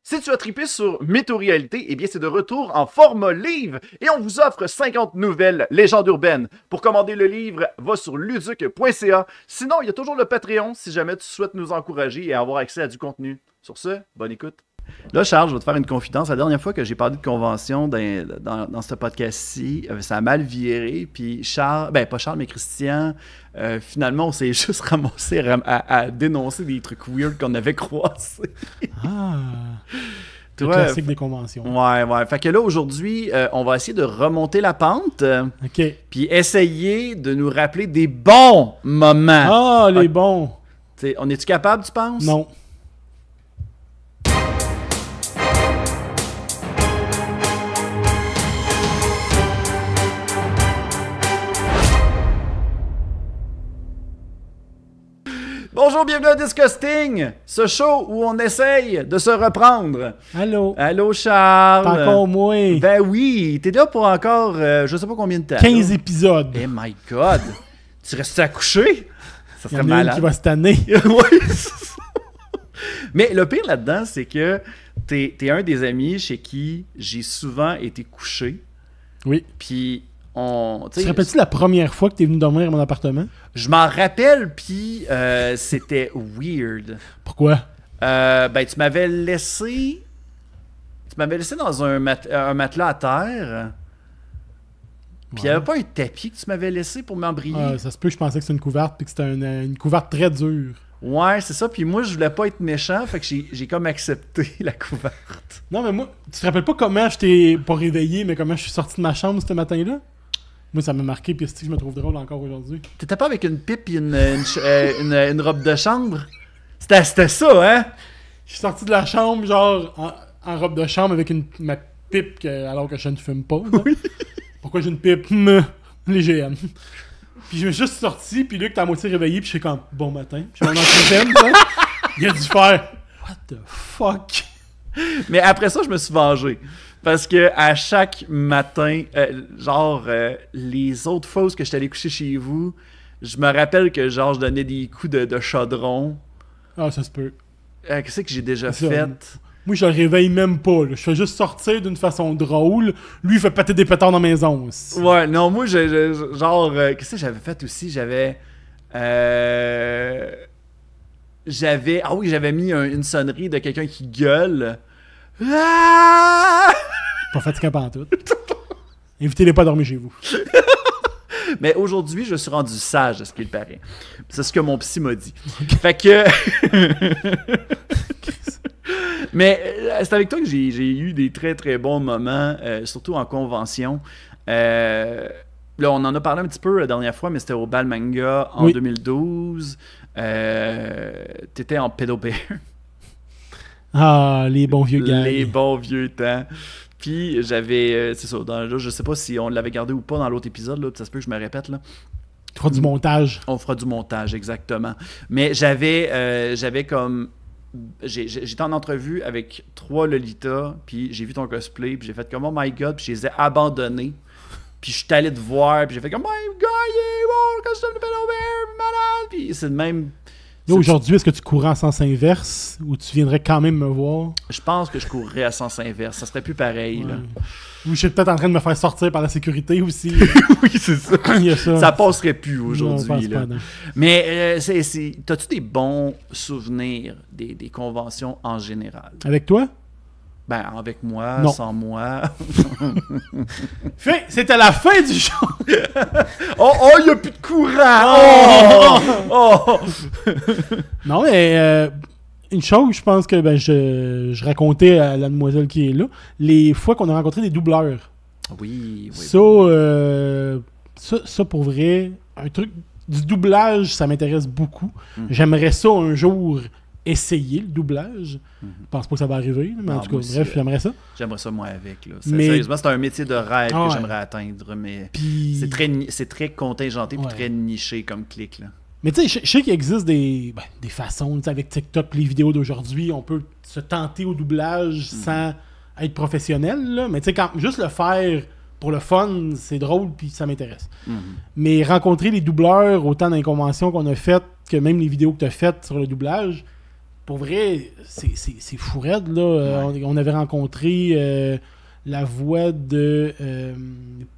Si tu as trippé sur Mytho-Réalité, eh bien c'est de retour en format livre et on vous offre 50 nouvelles légendes urbaines. Pour commander le livre, va sur luduc.ca. Sinon, il y a toujours le Patreon si jamais tu souhaites nous encourager et avoir accès à du contenu. Sur ce, bonne écoute. Là, Charles, je vais te faire une confidence. La dernière fois que j'ai parlé de convention dans ce podcast-ci, ça a mal viré. Puis Charles, pas Charles, mais Christian, finalement, on s'est juste ramassé à dénoncer des trucs weird qu'on avait croisés. Le classique des conventions. Ouais. Fait que là, aujourd'hui, on va essayer de remonter la pente. OK. Puis essayer de nous rappeler des bons moments. Ah, les bons. T'sais, on est-tu capable, tu penses? Non. Bonjour, bienvenue à Disgusting, ce show où on essaye de se reprendre. Allô? Allô, Charles? T'es encore moi. Ben oui, t'es là pour encore, je sais pas combien de temps. 15 épisodes. Oh my God! Tu restes à coucher? Ça Il y serait en a une malade. qui va se tanner. Oui, c'est ça. Mais le pire là-dedans, c'est que t'es un des amis chez qui j'ai souvent été couché. Oui. Puis Tu te rappelles-tu la première fois que t'es venu dormir à mon appartement? je m'en rappelle, puis c'était weird. Pourquoi? Tu m'avais laissé dans un matelas à terre. Puis il n'y avait pas un tapis que tu m'avais laissé pour m'embriller. Ça se peut, je pensais que c'était une couverte puis que c'était une couverte très dure. Ouais, c'est ça. Puis moi, je voulais pas être méchant, fait que j'ai comme accepté la couverte. Non, mais moi, tu te rappelles pas comment je t'ai pas réveillé, mais comment je suis sorti de ma chambre ce matin-là? Moi, ça m'a marqué, puis je me trouve drôle encore aujourd'hui. T'étais pas avec une pipe et une robe de chambre? C'était ça, hein? Je suis sorti de la chambre, genre, en robe de chambre avec ma pipe, alors que je ne fume pas. Oui. Pourquoi j'ai une pipe? Les GM. Puis je me suis juste sorti, puis Luc t'as à moitié réveillé, puis je suis comme, bon matin. Puis je suis dans le cuisine, il a dû faire, what the fuck? Mais après ça, je me suis vengé. Parce que à chaque matin, les autres fois que j'étais allé coucher chez vous, je me rappelle que genre je donnais des coups de chaudron. Ah, ça se peut. Qu'est-ce que j'ai déjà C'est ça. fait? Moi, je le réveille même pas. Là. Je fais juste sortir d'une façon drôle. Lui, il fait péter des pétards dans la maison aussi. Ouais, non, moi, qu'est-ce que j'avais fait aussi? J'avais mis une sonnerie de quelqu'un qui gueule. Ah! Pas fatiguant pantoute. Invitez-les pas à dormir chez vous. Mais aujourd'hui, je suis rendu sage, à ce qu'il paraît. C'est ce que mon psy m'a dit. Fait que... Mais c'est avec toi que j'ai eu des très très bons moments, surtout en convention. Là, on en a parlé un petit peu la dernière fois, mais c'était au Bal Manga en 2012. T'étais en Pedo Bear. Ah, les bons vieux gars. Les bons vieux temps. Puis j'avais, c'est ça, là, je sais pas si on l'avait gardé ou pas dans l'autre épisode, là, ça se peut que je me répète là. Tu feras du montage. On fera du montage, exactement. Mais j'avais comme... J'étais en entrevue avec 3 Lolita, puis j'ai vu ton cosplay, puis j'ai fait comme oh my god, puis je les ai abandonnés. Puis je suis allé te voir, puis j'ai fait comme oh my god, yeah, bon, le costume de Pedo Bear, malade. Puis c'est le même... Là, aujourd'hui, est-ce que tu courrais en sens inverse ou tu viendrais quand même me voir? Je pense que je courrais à sens inverse, ça serait plus pareil, là. Ou je suis peut-être en train de me faire sortir par la sécurité aussi. Oui, c'est ça. Il y a ça. Ça passerait plus Non, aujourd'hui, je pense là. pas, non. Mais t'as-tu des bons souvenirs des conventions en général? Avec toi? Ben, avec moi, Non. sans moi. C'était la fin du show! Oh, il n'y a plus de courant! Oh! Non, mais une chose, je pense que je racontais à la demoiselle qui est là, les fois qu'on a rencontré des doubleurs. Oui. Ça, pour vrai, un truc du doublage, ça m'intéresse beaucoup. Mm. J'aimerais ça un jour essayer le doublage. Je pense pas que ça va arriver, mais en tout cas, bref, j'aimerais ça. J'aimerais ça, moi, avec. Là. Mais- Sérieusement, c'est un métier de rêve Ah que ouais. j'aimerais atteindre, mais Puis... c'est très contingenté et Ouais. très niché comme clic. Là. Mais tu sais, je sais qu'il existe des façons, tu sais, avec TikTok, les vidéos d'aujourd'hui, on peut se tenter au doublage sans être professionnel, là. Mais tu sais, quand juste le faire pour le fun, c'est drôle, puis ça m'intéresse. Mais rencontrer les doubleurs, autant dans les conventions qu'on a faites, que même les vidéos que tu as faites sur le doublage, pour vrai, c'est fou raide, là. On avait rencontré la voix de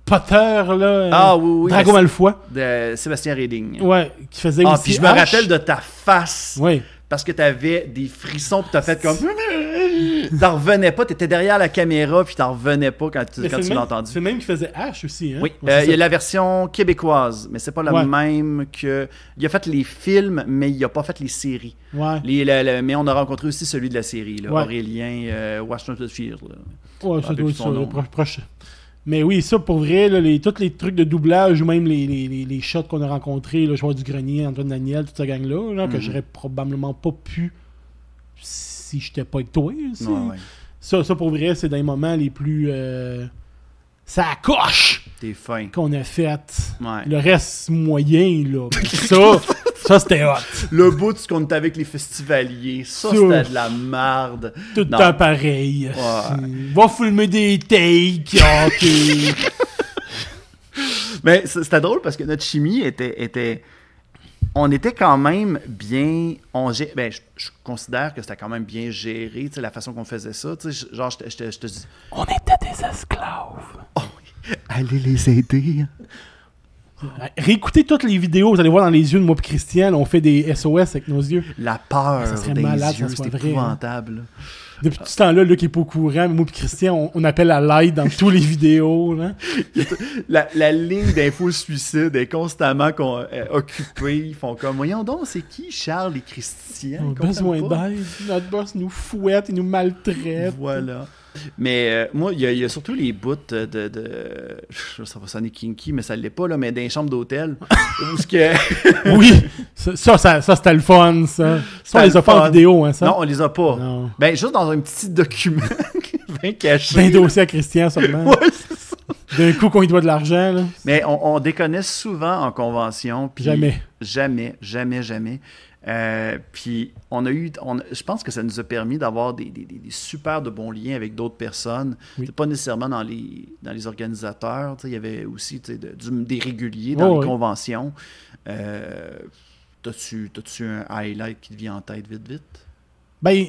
Potter, là. Oui. Drago Malfoy. De Sébastien Redding. Ouais, qui faisait aussi puis je me rappelle de ta face. Oui. Parce que t'avais des frissons, puis t'as fait comme... T'en revenais pas, t'étais derrière la caméra, puis t'en revenais pas quand tu l'as entendu. C'est le même qui faisait Ash aussi, hein? Oui, il y a la version québécoise, mais c'est pas la même que... Il a fait les films, mais il a pas fait les séries. Ouais. Mais on a rencontré aussi celui de la série, là, Aurélien Washington Field. Ouais, ça doit être ça, proche. Mais oui, ça, pour vrai, là, tous les trucs de doublage, ou même les shots qu'on a rencontrés, le joueur du grenier, Antoine Daniel, toute cette gang-là, que j'aurais probablement pas pu si j'étais pas avec toi. Ça, pour vrai, c'est dans les moments les plus... ça coche! T'es fin. Qu'on a fait. Ouais. Le reste, moyen, là. Ça, c'était hot. Le bout de ce qu'on était avec les festivaliers, ça c'était de la merde. Tout le temps pareil. Ouais. Va filmer des takes, ok. Mais c'était drôle parce que notre chimie était... On était quand même bien... je considère que c'était quand même bien géré, la façon qu'on faisait ça. Genre, je te dis... On était des esclaves. Oh, allez les aider. Réécoutez toutes les vidéos, vous allez voir dans les yeux de moi et Christian, on fait des SOS avec nos yeux. La peur des malade, yeux, c'est épouvantable. Depuis tout ce temps-là, Luc est pas au courant, mais moi et Christian, on appelle à l'aide dans toutes les vidéos. Là. La ligne d'info suicide est constamment occupée. Ils font comme, voyons donc, c'est qui Charles et Christian? On a besoin d'aide. Notre boss nous fouette, il nous maltraite. Voilà. Mais moi, il y a surtout les bouts de ça va sonner kinky, mais ça l'est pas, là, mais dans les chambres d'hôtel. Oui, ça c'était le fun, ça. Ça, on les a pas en vidéo, hein, ça? Non, on les a pas. Non. Ben, juste dans un petit document bien caché. Ben dossier à Christian, seulement. Ouais, c'est ça. D'un coup qu'on lui doit de l'argent, là. Mais on déconne souvent en convention. Jamais. Jamais. Puis je pense que ça nous a permis d'avoir des super de bons liens avec d'autres personnes. Oui. Pas nécessairement dans les organisateurs. Il y avait aussi des réguliers dans les conventions. T'as-tu un highlight qui te vient en tête vite? Ben,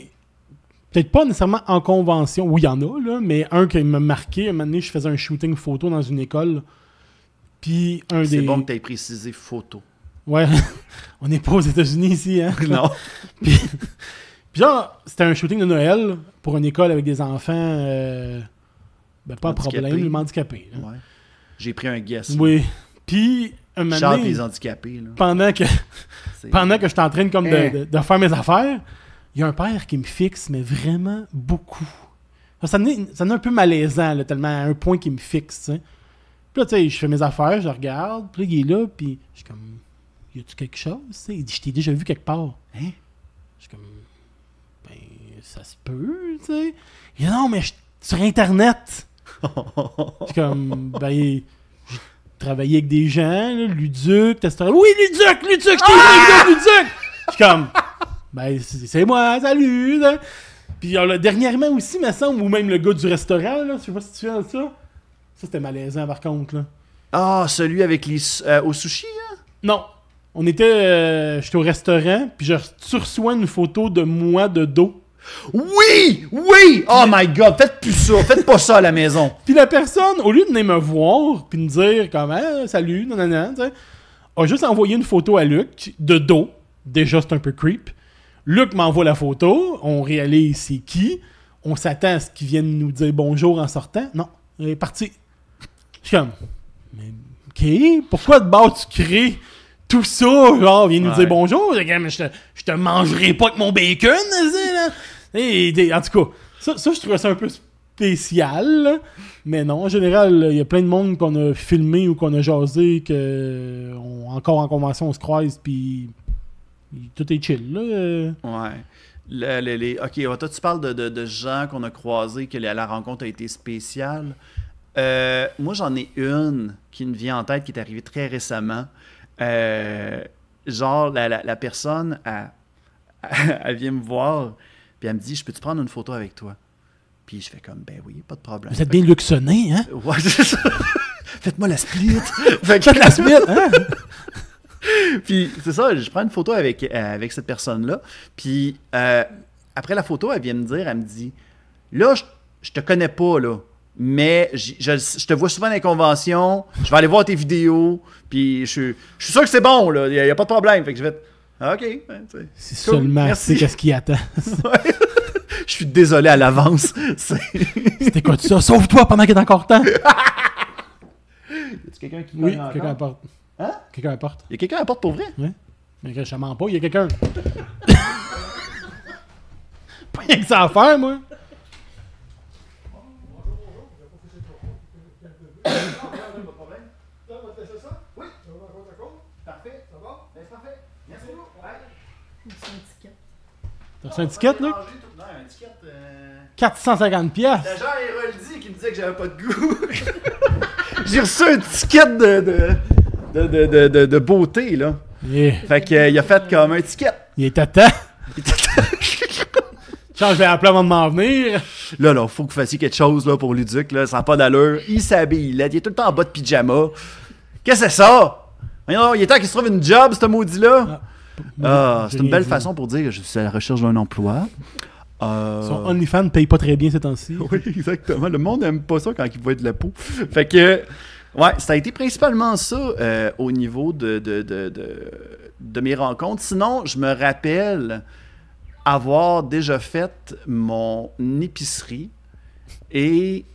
peut-être pas nécessairement en convention. Oui, il y en a, là, mais un qui m'a marqué, un moment donné, je faisais un shooting photo dans une école. Puis C'est bon que tu aies précisé photo. Ouais, on n'est pas aux États-Unis ici, hein? Non. Puis genre, c'était un shooting de Noël pour une école avec des enfants, pas de problème, handicapés. Ouais. J'ai pris un guess. Oui. Puis, un moment donné, les handicapés. Là. Pendant que j'étais en train de faire mes affaires, il y a un père qui me fixe, mais vraiment beaucoup. Ça est un peu malaisant, là, tellement à un point qu'il me fixe, t'sais. Puis là, tu sais, je fais mes affaires, je regarde, puis là, il est là, puis je suis comme... Y a-tu quelque chose? T'sais? Il dit, je t'ai déjà vu quelque part. Hein? Je suis comme, ben, ça se peut, tu sais. Il dit, non, mais sur Internet. Je suis comme, ben, j'ai travaillé avec des gens, là, Luduc, Testora. Oui, Luduc, je t'ai vu, Luduc! Je suis comme, ben, c'est moi, salut! Là. Puis dernièrement aussi, il me semble, ou même le gars du restaurant, là, je sais pas si tu fais ça. Ça, c'était malaisant, par contre, là. Ah, celui avec les... au sushi, hein? Non. On était... j'étais au restaurant, puis tu reçois une photo de moi de dos. Oui! Oh my God! Faites plus ça! Faites pas ça à la maison! Puis la personne, au lieu de venir me voir, puis me dire comme « salut, nanana », a juste envoyé une photo à Luc de dos. Déjà, c'est un peu creep. Luc m'envoie la photo, on réalise c'est qui. On s'attend à ce qu'il vienne nous dire bonjour en sortant. Non, il est parti. Je suis comme « mais OK, pourquoi de bord tu crées... tout ça, genre, vient nous dire bonjour, mais je te mangerai pas avec mon bacon, là. En tout cas, ça, je trouvais ça un peu spécial, là. Mais non, en général, il y a plein de monde qu'on a filmé ou qu'on a jasé, encore en convention, on se croise, puis tout est chill, là. Ouais. OK, toi, tu parles de gens qu'on a croisés, que la rencontre a été spéciale. Moi, j'en ai une qui me vient en tête, qui est arrivée très récemment. Genre, la personne, elle vient me voir, puis elle me dit, je peux-tu prendre une photo avec toi? Puis je fais comme, ben oui, pas de problème. Vous êtes bien luxonné, hein? Ouais, c'est ça. Faites-moi la split. Faites la split, hein? Puis c'est ça, je prends une photo avec cette personne-là. Puis après la photo, elle vient me dire, elle me dit, là, je te connais pas, là. Mais je te vois souvent dans les conventions, je vais aller voir tes vidéos, puis je suis sûr que c'est bon, là, il n'y a pas de problème. Fait que je vais OK. Ben, si cool, seulement merci. c'est qu'est-ce qui attend. Ouais. Je suis désolé à l'avance. C'était quoi ça? Sauve-toi pendant qu'il est encore temps. Y a-tu quelqu'un qui Oui, cogne quelqu'un encore? apporte. Hein? Quelqu'un apporte. Y a quelqu'un à la porte pour vrai? Oui. Mais je mens pas, il y a quelqu'un. Pas rien que ça à faire, moi. Oui. Parfait. Ça va? Ben, c'est parfait. Merci beaucoup. T'as reçu un ticket, Luc? Non, un ticket. 450 piastres. C'est genre Héroldi qui me disait que j'avais pas de goût. J'ai reçu un ticket de beauté, là. Yeah. Fait qu'il a fait comme un ticket. Il est à temps. Change, je vais appeler avant de m'en venir. Là, faut que vous fassiez quelque chose là, pour Luduc, là. Ça n'a pas d'allure. Il s'habille, là. Il est tout le temps en bas de pyjama. Qu'est-ce que c'est ça? Voyons, il est temps qu'il se trouve une job, ce maudit-là. C'est une belle façon pour dire que je suis à la recherche d'un emploi. Son OnlyFans ne paye pas très bien ces temps-ci. Oui, exactement. Le monde n'aime pas ça quand il voit de la peau. Fait que, ouais, ça a été principalement ça au niveau de mes rencontres. Sinon, je me rappelle avoir déjà fait mon épicerie et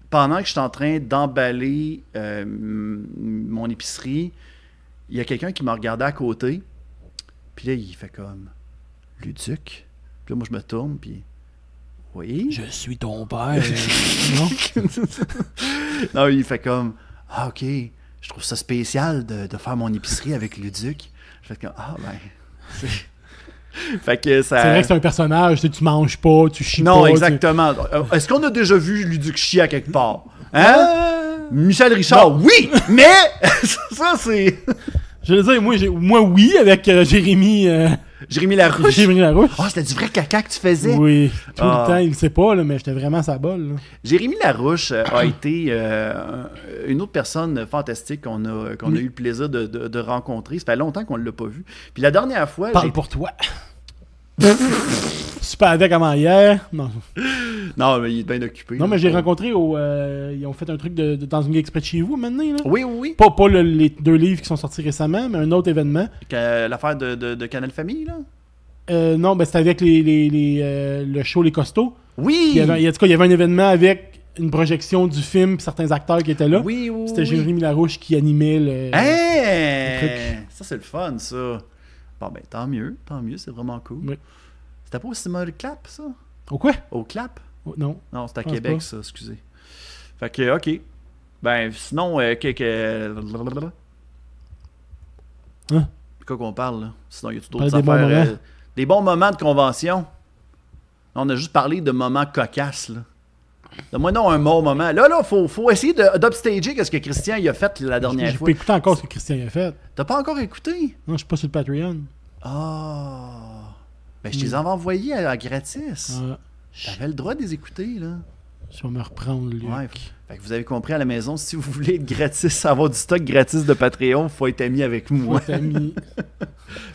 pendant que j'étais en train d'emballer mon épicerie, il y a quelqu'un qui m'a regardé à côté. Puis là, il fait comme Luduc. Puis là, moi, je me tourne, puis oui. Je suis ton père. Non? Non, il fait comme ah, OK, je trouve ça spécial de faire mon épicerie avec Luduc. Je fais comme ah, ben. Fait que ça. C'est vrai que c'est un personnage, tu manges pas, tu chies pas. Non, exactement. Est-ce qu'on a déjà vu Luduc chier à quelque part? Hein? Michel Richard, non. Oui! Mais ça, c'est. Je veux dire, moi oui, avec Jérémy. Jérémy Larouche. Jérémy Larouche. Ah, c'était du vrai caca que tu faisais? Oui, tout le temps, il le sait pas, là, mais j'étais vraiment sa bolle. Là. Jérémy Larouche a été une autre personne fantastique qu'on a eu le plaisir de rencontrer. Ça fait longtemps qu'on ne l'a pas vu. Puis la dernière fois. Parle pour toi. Super avec avant hier. Non. Non, mais il est bien occupé. Non, mais j'ai rencontré ils ont fait un truc dans une exprès de chez vous maintenant. Là. Oui. Pas les 2 livres qui sont sortis récemment, mais un autre événement. L'affaire de Canal Famille, là? Non, ben c'était avec le show Les Costauds. Oui! En tout cas, il y avait un événement avec une projection du film et certains acteurs qui étaient là. Oui. C'était Jérémy Larouche qui animait le truc. Ça, c'est le fun, ça. Bon, ben, tant mieux, c'est vraiment cool. Oui. C'était pas au cinéma Le Clap, ça? Au quoi? Au Clap? Oh, non. Non, c'était à pense Québec, pas. ça, excusez. Fait que, OK. Ben, sinon, Hein? quoi qu'on parle, là? Sinon, y a-tu Parle d'autres des bons affaires? moments. Des bons moments de convention? On a juste parlé de moments cocasses, là. Donne-moi non un bon moment. Là, faut essayer d'upstager ce que Christian il a fait la dernière J'ai fois. pas écouté encore ce que Christian a fait. T'as pas encore écouté? Non, je suis pas sur le Patreon. Ah! Ben, je t'ai envoyé à gratis. T'avais le droit de les écouter, là. Je vais me reprendre, lui. Ouais. Fait que vous avez compris à la maison, si vous voulez être gratis, avoir du stock gratis de Patreon, il faut être ami avec moi. Faut être ami.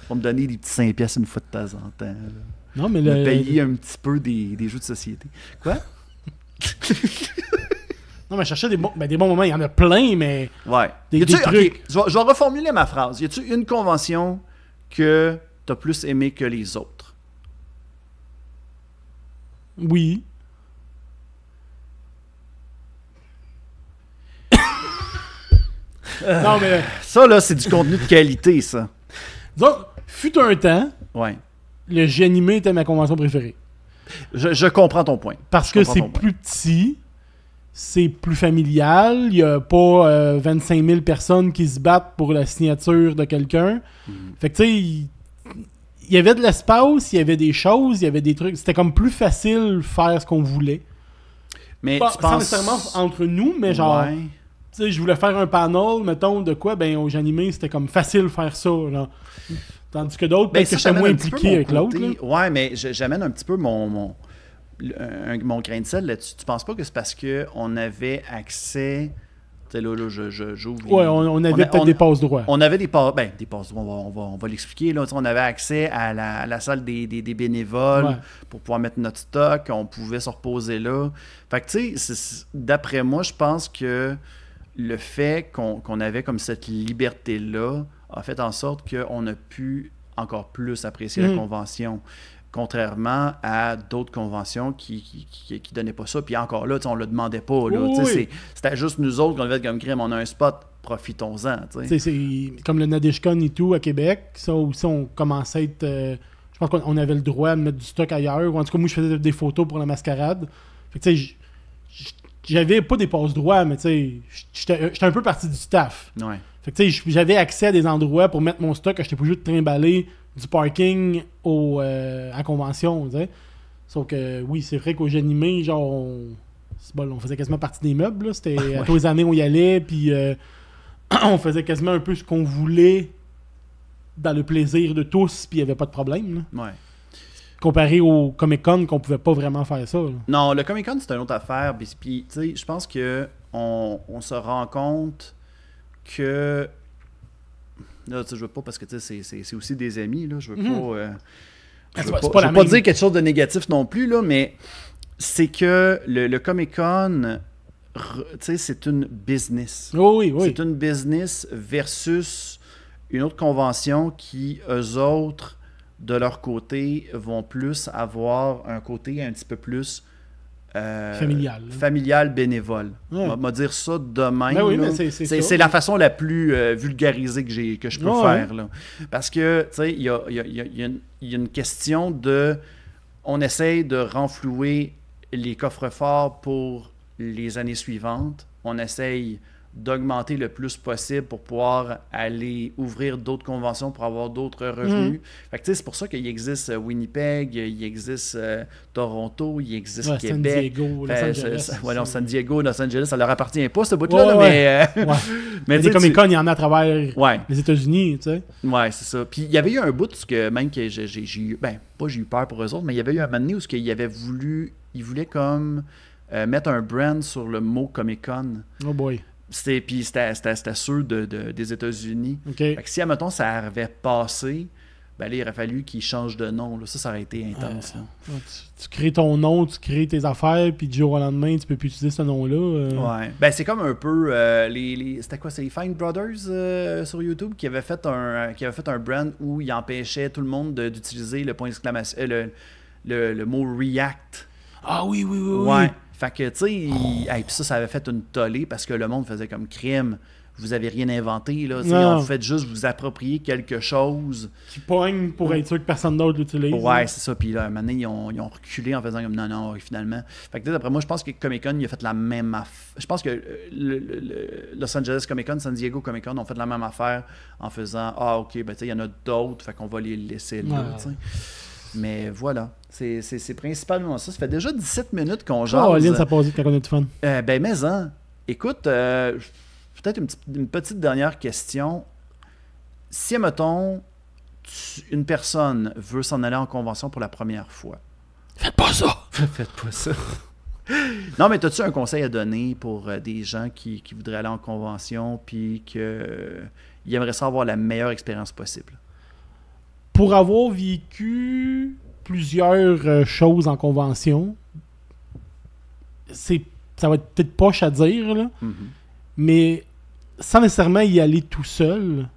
Faut me donner des petits 5 piastres une fois de temps en temps. Là. Non, mais Me payer un petit peu des jeux de société. Quoi? Non, mais je cherchais des bons moments. Il y en a plein, mais... Ouais. Des trucs. Ok, je vais reformuler ma phrase. Y a-tu une convention que t'as plus aimé que les autres? Oui. Non, mais... Ça, là, c'est du contenu de qualité, ça. Donc, fut un temps, Ouais. le jeu animé était ma convention préférée. Je comprends ton point. Parce Je que comprends c'est ton point. plus petit, c'est plus familial, il n'y a pas 25 000 personnes qui se battent pour la signature de quelqu'un. Fait que tu sais, il y avait de l'espace, il y avait des choses, il y avait des trucs. C'était comme plus facile de faire ce qu'on voulait. Mais Pas, tu sans penses... nécessairement entre nous, mais genre, Ouais. tu sais, je voulais faire un panel, mettons, de quoi, ben au jeu animé, c'était comme facile de faire ça. Là. Tandis que d'autres, Ben, peut-être que ça, j'étais moins j'amène un petit peu impliqué mon avec l'autre. côté- là. Ouais, mais j'amène un petit peu mon grain de sel là-dessus. Tu penses pas que c'est parce qu'on avait accès Tu sais, là, j'ouvre. Ouais, on avait peut-être des passe-droits. On avait des passe-droits, on va l'expliquer. Là. On avait accès à la salle des bénévoles pour pouvoir mettre notre stock. On pouvait se reposer là. Fait que, tu sais, d'après moi, je pense que le fait qu'on avait comme cette liberté-là a fait en sorte qu'on a pu encore plus apprécier la convention. Contrairement à d'autres conventions qui donnaient pas ça. Puis encore là, on le demandait pas. Là, c'était juste nous autres qu'on avait comme crime. On a un spot, profitons-en. C'est comme le Nadeshcon et tout à Québec. Ça aussi, on commençait à être... je pense qu'on avait le droit de mettre du stock ailleurs. Ou en tout cas, moi, je faisais des photos pour la mascarade. Fait que, tu sais, j'avais pas des passe-droits, mais tu sais, j'étais un peu partie du staff. Ouais. Fait que, tu sais, j'avais accès à des endroits pour mettre mon stock que j'étais pas juste de trimballer du parking à convention, tu sais. Sauf que, oui, c'est vrai qu'au Génimé, genre, on faisait quasiment partie des meubles, là. C'était à tous les années, on y allait, puis on faisait quasiment un peu ce qu'on voulait dans le plaisir de tous, puis il n'y avait pas de problème, là. Ouais. Comparé au Comic-Con, qu'on pouvait pas vraiment faire ça, là. Non, le Comic-Con, c'est une autre affaire, puis tu sais, je pense que on se rend compte que... Là, je veux pas, parce que c'est aussi des amis, là, je veux pas... je veux pas dire quelque chose de négatif non plus, là, mais c'est que le Comic-Con, c'est une business. Oui. C'est une business versus une autre convention qui, eux autres, de leur côté, vont plus avoir un côté un petit peu plus... familial, bénévole. On va dire ça de même. Ben oui, là. C'est la façon la plus vulgarisée que je peux faire. Là. Parce que, tu sais, il y a une question de... On essaye de renflouer les coffres-forts pour les années suivantes. On essaye d'augmenter le plus possible pour pouvoir aller ouvrir d'autres conventions pour avoir d'autres revenus. Fait que, c'est pour ça qu'il existe Winnipeg, il existe Toronto, il existe Québec. San Diego, Los Angeles, ça leur appartient pas, ce bout-là, mais des Comic-Con, il y en a à travers les États-Unis, tu sais. Ouais, c'est ça. Puis il y avait eu un bout que même que j'ai eu, pas j'ai eu peur pour eux autres, mais il y avait eu un moment donné où il voulait comme mettre un brand sur le mot Comic-Con. Oh boy. Puis c'était ceux des États-Unis. Okay. Fait que si, admettons, ça avait passé, là, il aurait fallu qu'ils changent de nom. Là. Ça aurait été intense. Tu crées ton nom, tu crées tes affaires, puis du jour au lendemain, tu peux plus utiliser ce nom-là. Ouais. C'est comme un peu c'était quoi? C'est les Fine Brothers sur YouTube qui avaient fait un brand où ils empêchaient tout le monde d'utiliser le point d'exclamation, le mot React. Ah oui. Ouais. Fait que, tu sais, puis ça avait fait une tollée parce que le monde faisait comme crime. Vous avez rien inventé, là. On fait juste vous approprier quelque chose. Qui pogne pour être sûr que personne d'autre l'utilise. Ouais, c'est ça. Puis là, maintenant, ils ont reculé en faisant comme non, finalement. Fait que, d'après moi, je pense que Comic-Con, il a fait la même affaire. Je pense que le Los Angeles Comic-Con, San Diego Comic-Con ont fait la même affaire en faisant OK, tu sais, il y en a d'autres, fait qu'on va les laisser là, tu sais. Mais voilà, c'est principalement ça. Ça fait déjà 17 minutes qu'on jase. Oh, Lynn, ça passe vite quand on a du fun. Écoute, peut-être une petite dernière question. Si, mettons, une personne veut s'en aller en convention pour la première fois. Faites pas ça! Faites pas ça. Non, mais as-tu un conseil à donner pour des gens qui voudraient aller en convention puis qu'ils aimeraient ça avoir la meilleure expérience possible? Pour avoir vécu plusieurs choses en convention, ça va être peut-être poche à dire, là, mais sans nécessairement y aller tout seul,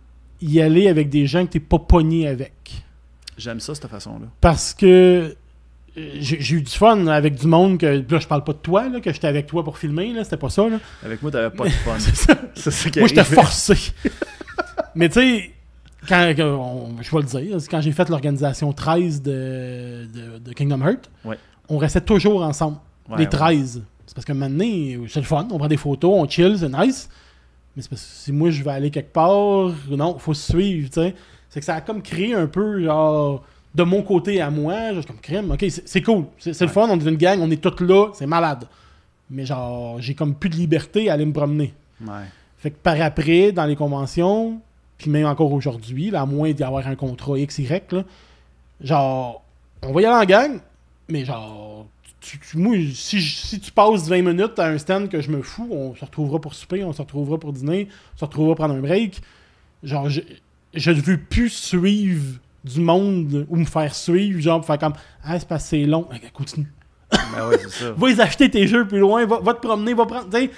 y aller avec des gens que t'es pas pogné avec. J'aime ça, cette façon-là. Parce que j'ai eu du fun avec du monde que... Là, je parle pas de toi, là, que j'étais avec toi pour filmer, là, c'était pas ça. Là. Avec moi, t'avais pas de fun. C'est ça qui moi, j'étais forcé. Mais tu sais... je vais le dire, quand j'ai fait l'organisation 13 de Kingdom Hearts, on restait toujours ensemble, les 13. C'est parce que maintenant, c'est le fun, on prend des photos, on chill, c'est nice. Mais c'est parce que si moi je vais aller quelque part, non, il faut se suivre, tu sais. C'est que ça a comme créé un peu, genre, de mon côté à moi, genre, comme crime, ok, c'est cool, c'est le fun, on est une gang, on est tous là, c'est malade. Mais genre, j'ai comme plus de liberté à aller me promener. Fait que par après, dans les conventions... Puis même encore aujourd'hui, là, à moins d'y avoir un contrat XY, là, genre, on va y aller en gang, mais genre, moi, si tu passes 20 minutes à un stand que je me fous, on se retrouvera pour souper, on se retrouvera pour dîner, on se retrouvera prendre un break. Genre, je ne veux plus suivre du monde ou me faire suivre, genre, pour faire comme c'est parce que c'est long. Continue. Ben ouais, c'est ça. Va les acheter tes jeux plus loin, va te promener, va prendre. Tu sais,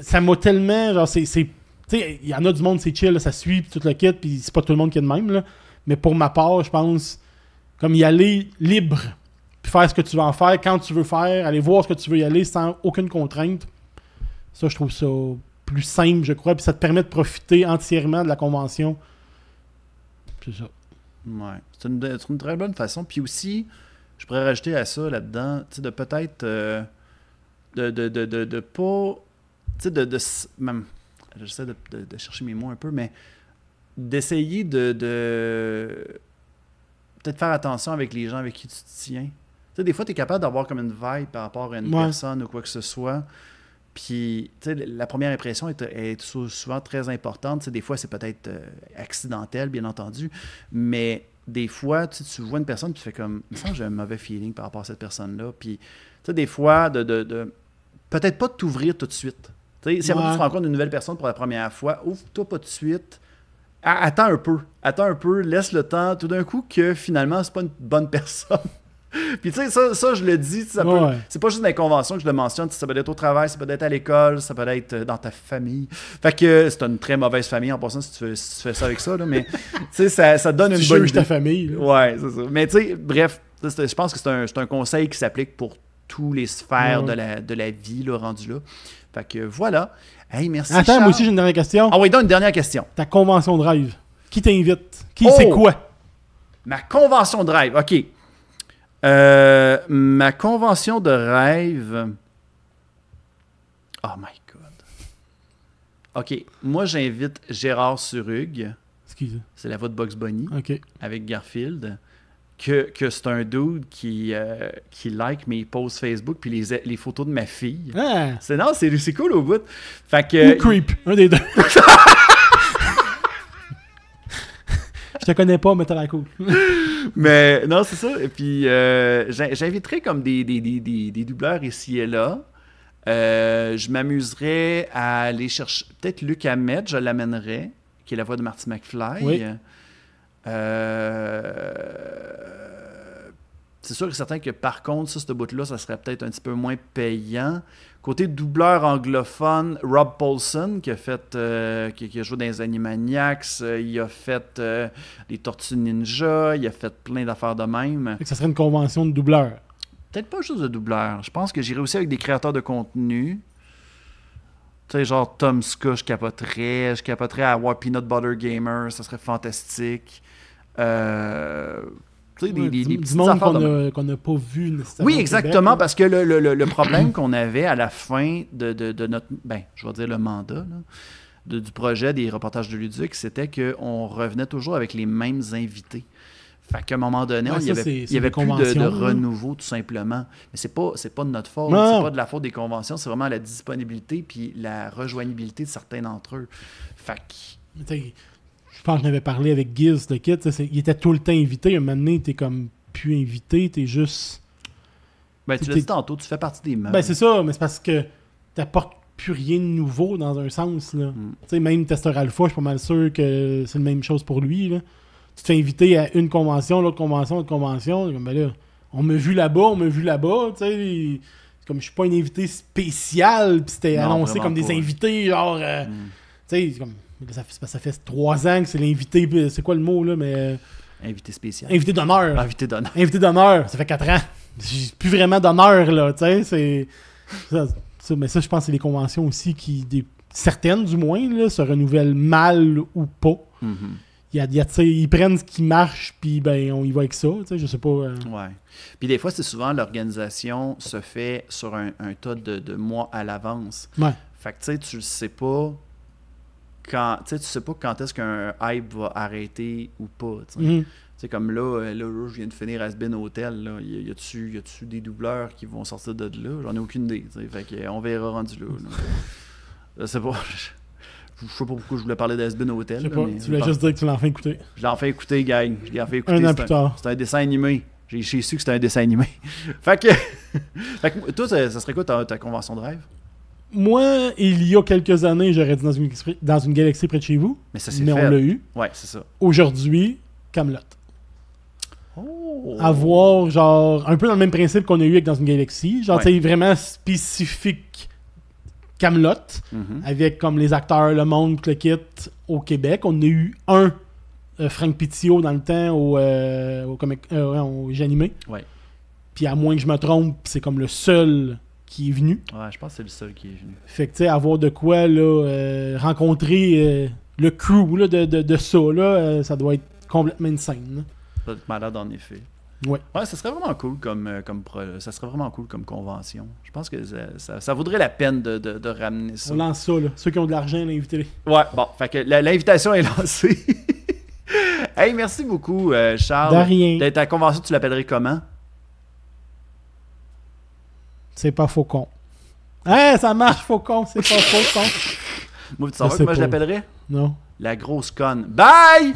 ça m'a tellement. Genre, tu sais, il y en a du monde, c'est chill, là, ça suit, puis tout le kit, puis c'est pas tout le monde qui est de même, là. Mais pour ma part, je pense, comme y aller libre, puis faire ce que tu veux en faire, quand tu veux faire, aller voir ce que tu veux y aller sans aucune contrainte. Ça, je trouve ça plus simple, je crois, puis ça te permet de profiter entièrement de la convention. C'est ça. Ouais. C'est une très bonne façon. Puis aussi, je pourrais rajouter à ça là-dedans, tu sais, de peut-être de pas. Tu sais, même. J'essaie de chercher mes mots un peu, mais d'essayer de peut-être faire attention avec les gens avec qui tu te tiens. Tu sais, des fois, tu es capable d'avoir comme une vibe par rapport à une personne ou quoi que ce soit. Puis, tu sais, la première impression est souvent très importante. Tu sais, des fois, c'est peut-être accidentel, bien entendu. Mais des fois, tu vois une personne, puis tu fais comme, il me semble que j'ai un mauvais feeling par rapport à cette personne-là. Puis, tu sais, des fois, peut-être pas de t'ouvrir tout de suite. Tu sais, si tu rencontres une nouvelle personne pour la première fois, ouvre-toi pas tout de suite. Attends un peu, laisse le temps. Tout d'un coup, que finalement, c'est pas une bonne personne. Puis tu sais, ça je le dis, c'est pas juste dans les conventions que je le mentionne, ça peut être au travail, ça peut être à l'école, ça peut être dans ta famille. Fait que c'est une très mauvaise famille en passant si tu fais ça avec ça, là, mais tu sais, ça donne une bonne idée. Ta famille. Là. Ouais, c'est ça. Mais tu sais, bref, je pense que c'est un conseil qui s'applique pour tous les sphères de la vie, là, rendu là. Fait que voilà. Hey, merci. Attends, Charles. moi aussi j'ai une dernière question. Ah oui, donc une dernière question. Ta convention de rêve. Qui t'invite? C'est quoi? Ma convention de rêve, ok. Ma convention de rêve. Oh my God. OK. Moi, j'invite Gérard Surrugue. C'est la voix de Bugs Bunny. OK. Avec Garfield. Que c'est un dude qui like mes posts Facebook puis les photos de ma fille. Ah. C'est cool au bout. Fait que, ou Creep. Un des deux. Je te connais pas, mais t'as la cool. Mais non, c'est ça. Et puis, j'inviterais comme des doubleurs ici et là. Je m'amuserais à aller chercher. Peut-être Luc Hamet, je l'amènerais, qui est la voix de Marty McFly. Oui. C'est sûr et certain que par contre, ce bout-là, ça serait peut-être un petit peu moins payant. Côté doubleur anglophone, Rob Paulson, qui a joué dans les Animaniacs, il a fait les Tortues Ninja, il a fait plein d'affaires de même. Ça serait une convention de doubleur. Peut-être pas juste de doubleur. Je pense que j'irais aussi avec des créateurs de contenu. Tu sais, genre Tom Ska, je capoterais. Je capoterais à avoir Peanut Butter Gamer, ça serait fantastique. Tu sais, des petites affaires qu'on n'a pas vu nécessairement. Oui, exactement, Québec, parce que le problème qu'on avait à la fin de notre, je vais dire le mandat, là, du projet des reportages de Luduc, c'était qu'on revenait toujours avec les mêmes invités. Fait qu'à un moment donné, il y avait plus de renouveau, tout simplement. Mais c'est pas de notre faute, c'est pas de la faute des conventions, c'est vraiment la disponibilité puis la rejoignabilité de certains d'entre eux. Fait que... Je pense que je n'avais parlé avec Giz, le kid. Il était tout le temps invité. Un moment donné, t'es comme plus invité. T'es juste... tu l'as dit tantôt, tu fais partie des meubles. C'est ça, mais c'est parce que t'apportes plus rien de nouveau dans un sens. Là. Même Tester Alpha, je suis pas mal sûr que c'est la même chose pour lui. Là. Tu te fais inviter à une convention, l'autre convention. Comme, là, on m'a vu là-bas. C'est comme je suis pas un invité spécial. Puis c'était annoncé comme des invités, genre... comme... Ça fait 3 ans que c'est l'invité. C'est quoi le mot, là? Mais invité spécial. Invité d'honneur. Invité d'honneur. Invité d'honneur. Ça fait 4 ans. J'ai plus vraiment d'honneur, là. Tu sais, mais ça, je pense que c'est les conventions aussi qui, certaines du moins, là, se renouvellent mal ou pas. Mm-hmm. Ils prennent ce qui marche, puis on y va avec ça. Je sais pas. Ouais. Puis des fois, c'est souvent l'organisation se fait sur un tas de mois à l'avance. Ouais. Fait que tu le sais pas. Tu sais pas quand est-ce qu'un hype va arrêter ou pas. Mm-hmm. Comme là, je viens de finir Has-Been Hotel. Là. Y a-tu des doubleurs qui vont sortir de là? J'en ai aucune idée. Fait que, on verra rendu là. Je sais pas. Je sais pas pourquoi je voulais parler d'Has-Been Hotel. Je sais pas. Tu voulais juste dire que tu l'as enfin écouté. Je l'ai enfin écouté, gang. Je l'ai enfin écouté. Un an plus tard. C'est un dessin animé. J'ai su que c'était un dessin animé. fait que toi, ça serait quoi ta convention de rêve? Moi, il y a quelques années, j'aurais dit dans une galaxie près de chez vous. Mais ça s'est Mais fait. on l'a eu. Ouais, c'est ça. Aujourd'hui, Camelot. Oh! Avoir, genre, un peu dans le même principe qu'on a eu avec Dans une galaxie. Genre, Ouais. tu sais, vraiment spécifique Camelot. Mhm. Avec comme les acteurs, le monde, tout le kit au Québec. On a eu Frank Pitio dans le temps au J'animé. Ouais. Puis à moins que je me trompe, c'est comme le seul qui est venu. Ouais, je pense que c'est le seul qui est venu. Fait que tu sais, avoir de quoi là, rencontrer le crew là, de ça, là, ça doit être complètement insane. Là. Ça doit être malade en effet. Ouais. Ouais, ça serait vraiment cool ça serait vraiment cool comme convention. Je pense que ça vaudrait la peine de ramener ça. On lance ça, là. Ceux qui ont de l'argent, là, invitez-les. Ouais, bon, fait que l'invitation est lancée. Hey, merci beaucoup, Charles. De rien. Ta convention, tu l'appellerais comment? C'est pas Faucon. Hein, ça marche, Faucon. C'est pas Faucon. Moi, tu savais sais comment je pas. l'appellerais? Non. La grosse conne. Bye!